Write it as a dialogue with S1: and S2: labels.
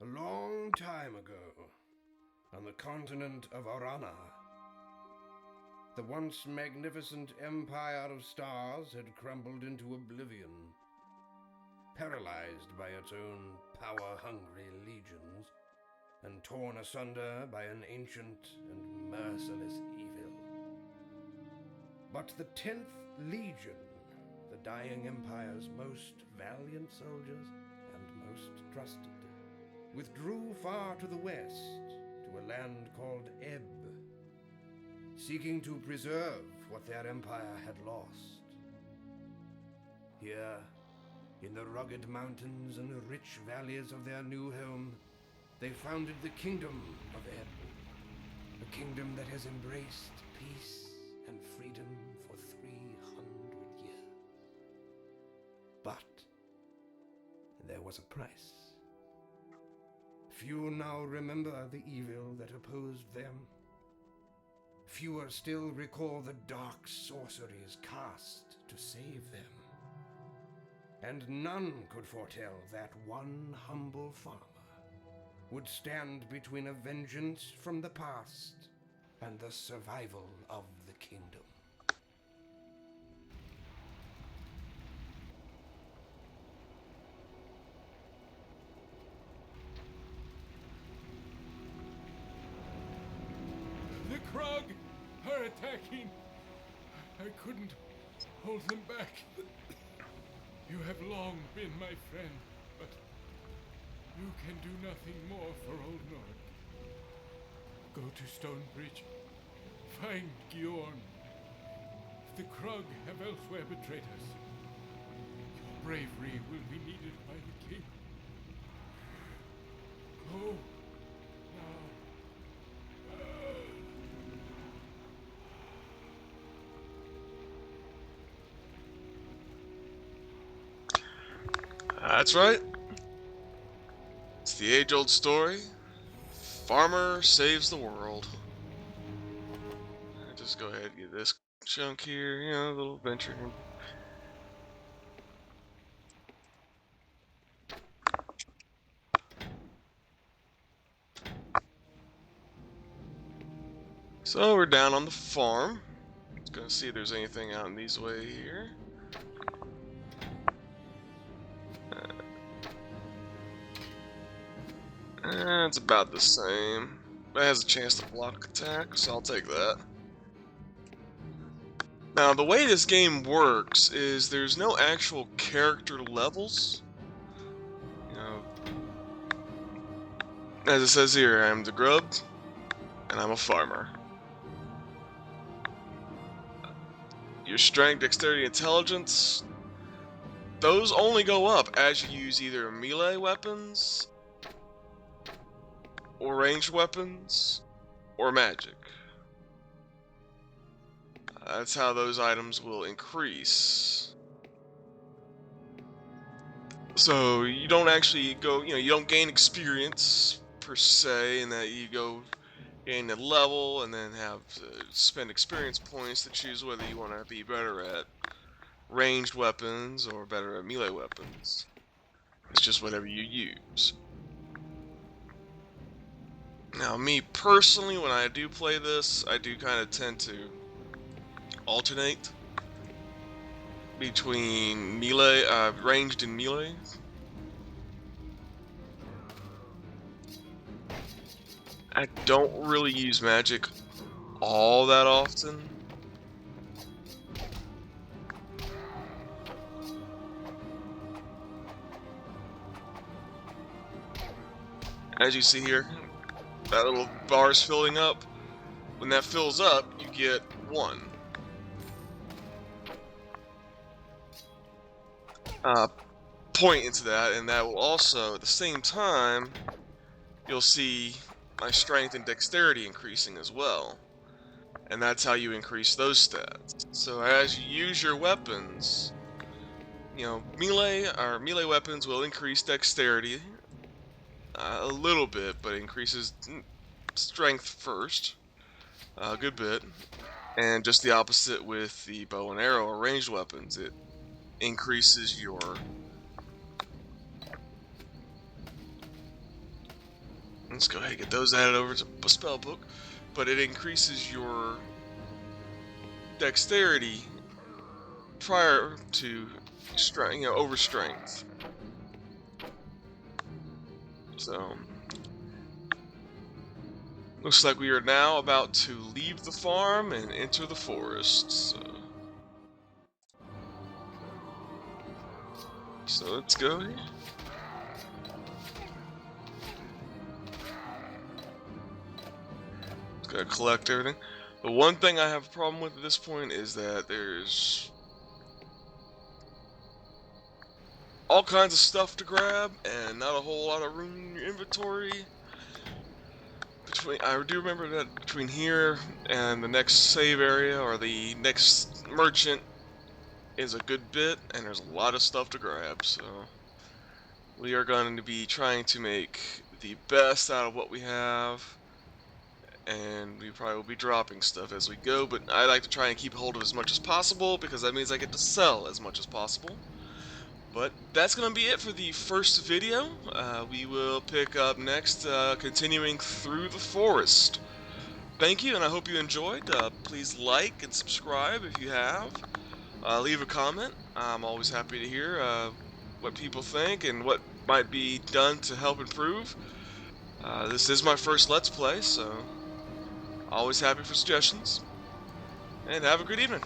S1: A long time ago, on the continent of Orana, the once magnificent empire of stars had crumbled into oblivion, paralyzed by its own power-hungry legions, and torn asunder by an ancient and merciless evil. But the 10th Legion, the dying empire's most valiant soldiers and most trusted, withdrew far to the west to a land called Ebb, seeking to preserve what their empire had lost. Here, in the rugged mountains and the rich valleys of their new home, they founded the Kingdom of Ebb, a kingdom that has embraced peace and freedom for 300 years. But there was a price. Few now remember the evil that opposed them. Fewer still recall the dark sorceries cast to save them. And none could foretell that one humble farmer would stand between a vengeance from the past and the survival of the kingdom.
S2: The Krug are attacking. I couldn't hold them back. You have long been my friend, but you can do nothing more for Old North. Go to Stonebridge. Find Gjorn. The Krug have elsewhere betrayed us. Your bravery will be needed by the king. Go now.
S3: That's right. It's the age-old story. Farmer saves the world. Just go ahead and get this chunk here, you know, a little venture. So we're down on the farm. Just gonna see if there's anything out in these way here. It's about the same. It has a chance to block attack, so I'll take that. Now, the way this game works is there's no actual character levels. You know, as it says here, I'm Bgrubz, and I'm a farmer. Your strength, dexterity, intelligence, those only go up as you use either melee weapons, or ranged weapons, or magic. That's how those items will increase. So you don't actually go, you don't gain experience per se, in that you go gain a level and then have to spend experience points to choose whether you want to be better at ranged weapons or better at melee weapons. It's just whatever you use. Now, me personally, when I do play this, I do kind of tend to alternate between melee, ranged and melee. I don't really use magic all that often. As you see here, that little bar is filling up. When that fills up, you get 1. Point into that, and that will also, at the same time, you'll see my strength and dexterity increasing as well. And that's how you increase those stats. So as you use your weapons, melee weapons will increase dexterity a little bit, but it increases strength first, a good bit. And just the opposite with the bow and arrow or ranged weapons. It increases your Let's go ahead and get those added over to a spell book. But it increases your dexterity prior to strength, over strength. So looks like we are now about to leave the farm and enter the forest. So let's go here. Gotta collect everything. The one thing I have a problem with at this point is that there's all kinds of stuff to grab and not a whole lot of room in your inventory. I do remember that between here and the next save area or the next merchant is a good bit, and there's a lot of stuff to grab. So we are going to be trying to make the best out of what we have. And we probably will be dropping stuff as we go, but I like to try and keep hold of as much as possible because that means I get to sell as much as possible. But that's going to be it for the first video. We will pick up next, continuing through the forest. Thank you, and I hope you enjoyed. Please like and subscribe if you have. Leave a comment. I'm always happy to hear what people think and what might be done to help improve. This is my first Let's Play, so always happy for suggestions, and have a good evening.